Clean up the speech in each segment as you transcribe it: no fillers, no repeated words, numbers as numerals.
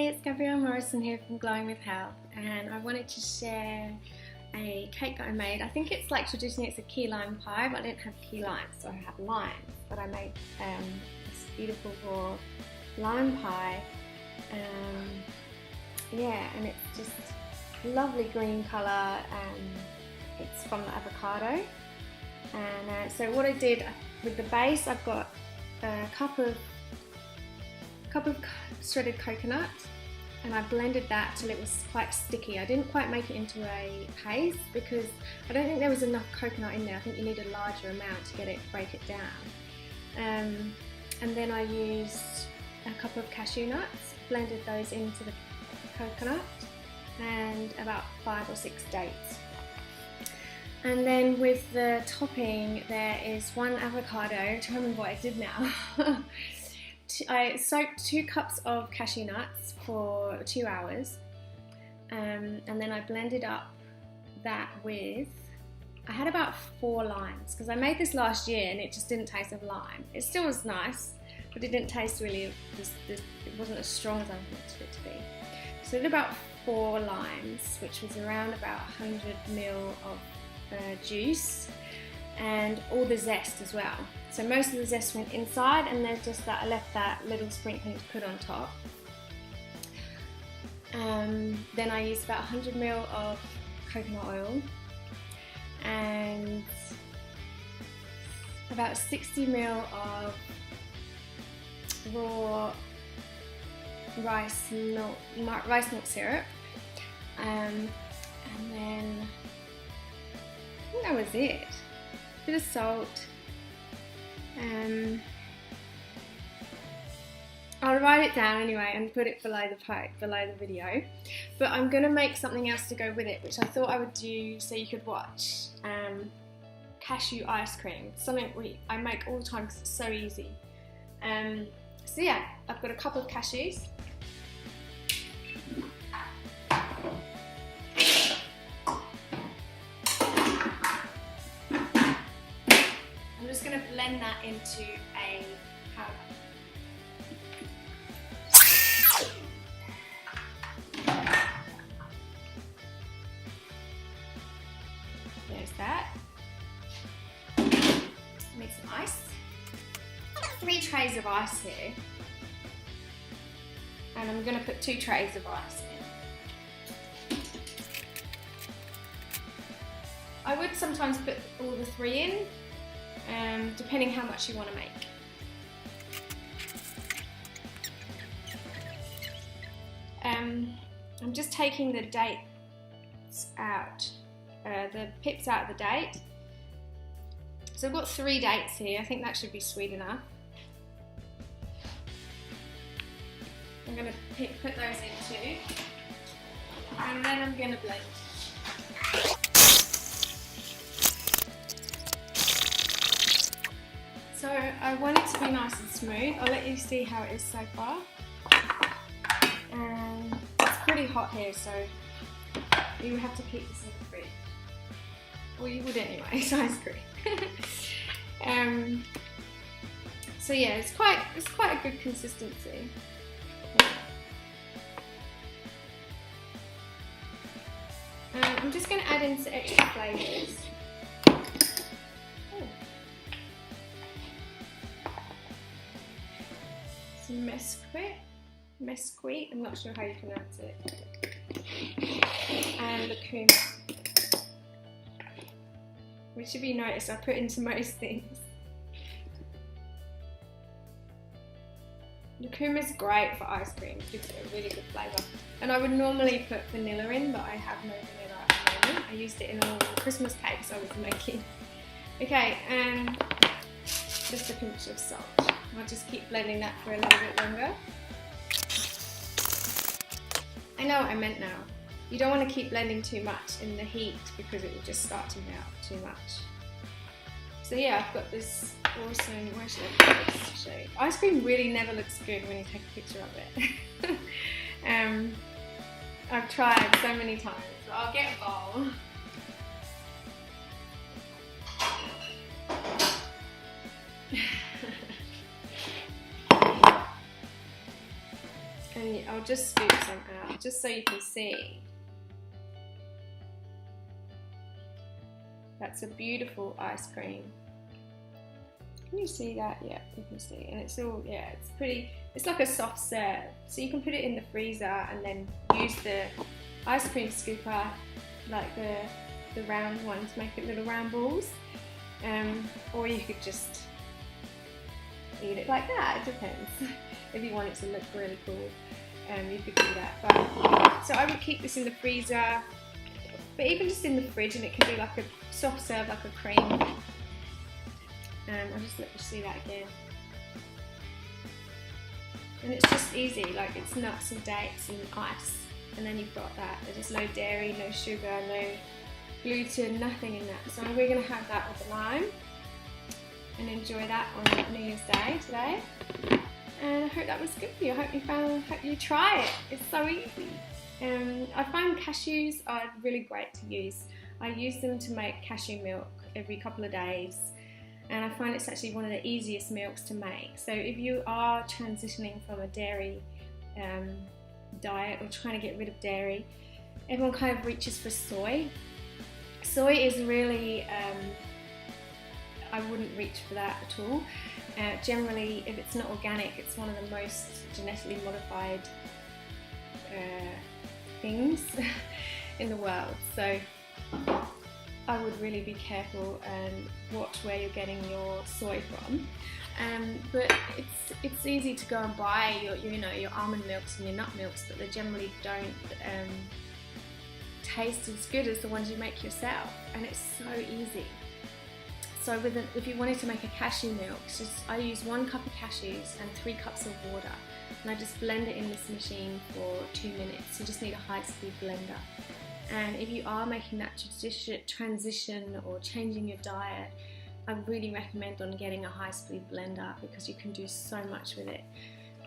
it's Gabrielle Morrison here from Glowing with Health, and I wanted to share a cake that I made. I think it's like traditionally it's a key lime pie, but I didn't have key limes, so I have limes. But I made this beautiful raw lime pie. And it's just lovely green colour, and it's from the avocado. And so what I did with the base, I've got a cup of shredded coconut, and I blended that till it was quite sticky. I didn't quite make it into a paste because I don't think there was enough coconut in there. I think you need a larger amount to break it down. And then I used a cup of cashew nuts, blended those into the coconut, and about 5 or 6 dates. And then with the topping, there is 1 avocado. I'm trying to remember what I did now. I soaked 2 cups of cashew nuts for 2 hours, and then I blended up that with, I had about 4 limes, because I made this last year and it just didn't taste of lime. It still was nice, but it didn't taste really, it wasn't as strong as I wanted it to be. So I did about 4 limes, which was around about 100 ml of juice, and all the zest as well. So most of the zest went inside, and there's just that, I left that little sprinkling to put on top. Then I used about 100 ml of coconut oil and about 60 ml of raw rice milk syrup, and then I think that was it. A bit of salt. I'll write it down anyway and put it below the video. But I'm going to make something else to go with it, which I thought I would do so you could watch. Cashew ice cream, something I make all the time because it's so easy. So yeah, I've got a couple of cashews. I'm just going to blend that into a powder. There's that. Make some ice. I've got 3 trays of ice here, and I'm going to put 2 trays of ice in. I would sometimes put all the 3 in, depending how much you want to make. I'm just taking the dates out, the pips out of the date. So I've got 3 dates here. I think that should be sweet enough. I'm going to put those in too, and then I'm going to blend. So I want it to be nice and smooth. I'll let you see how it is so far. And it's pretty hot here, so you have to keep this in the fridge. Well, you would anyway, it's ice cream. So yeah, it's quite a good consistency. I'm just going to add in some extra flavours. Some mesquite, I'm not sure how you pronounce it, and the cumin, which should be noticed I put into most things. The cumin is great for ice cream, it gives it a really good flavour. And I would normally put vanilla in, but I have no vanilla at the moment. I used it in all the Christmas cakes I was making. Okay, and just a pinch of salt. I'll just keep blending that for a little bit longer. I know what I meant now. You don't want to keep blending too much in the heat because it will just start to melt too much. So yeah, I've got this awesome, where should I put this shape? Ice cream really never looks good when you take a picture of it. I've tried so many times, so I'll get a bowl. And I'll just scoop some out just so you can see. That's a beautiful ice cream. Can you see that? Yeah, you can see. And it's all, yeah, it's pretty, it's like a soft serve. So you can put it in the freezer and then use the ice cream scooper, like the round one, to make it little round balls. Or you could just eat it like that, it depends. If you want it to look really cool, you could do that. But, so I would keep this in the freezer, but even just in the fridge, and it can be like a soft serve, like a cream. I'll just let you see that again. And it's just easy, like it's nuts and dates and ice, and then you've got that. There's no dairy, no sugar, no gluten, nothing in that. So we're going to have that with the lime and enjoy that on New Year's Day today. And I hope that was good for you. I hope you try it. It's so easy. I find cashews are really great to use. I use them to make cashew milk every couple of days, and I find it's actually one of the easiest milks to make. So if you are transitioning from a dairy diet or trying to get rid of dairy, everyone kind of reaches for soy. Soy is really, I wouldn't reach for that at all. Generally, if it's not organic, it's one of the most genetically modified things in the world. So I would really be careful and watch where you're getting your soy from. But it's easy to go and buy your almond milks and your nut milks, but they generally don't taste as good as the ones you make yourself, and it's so easy. So if you wanted to make a cashew milk, I use 1 cup of cashews and 3 cups of water, and I just blend it in this machine for 2 minutes. You just need a high-speed blender. And if you are making that transition or changing your diet, I really recommend on getting a high-speed blender, because you can do so much with it.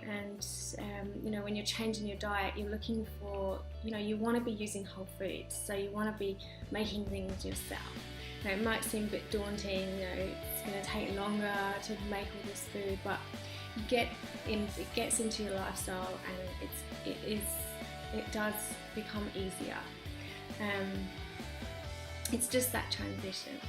And when you're changing your diet, you're looking for, you want to be using whole foods, so you want to be making things yourself. Now, it might seem a bit daunting, it's going to take longer to make all this food, but it gets into your lifestyle, and it does become easier. It's just that transition,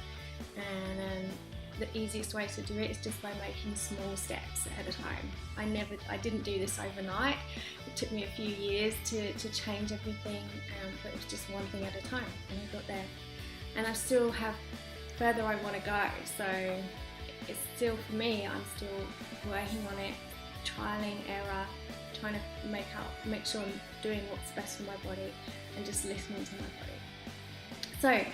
and the easiest way to do it is just by making small steps at a time. I didn't do this overnight. It took me a few years to change everything, but it was just one thing at a time, and I got there. And I still have further I want to go, so it's still, for me, I'm still working on it, trialing, error, trying to make sure I'm doing what's best for my body, and just listening to my body. So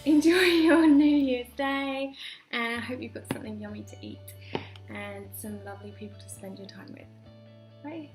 enjoy your New Year's Day, and I hope you've got something yummy to eat and some lovely people to spend your time with. Bye.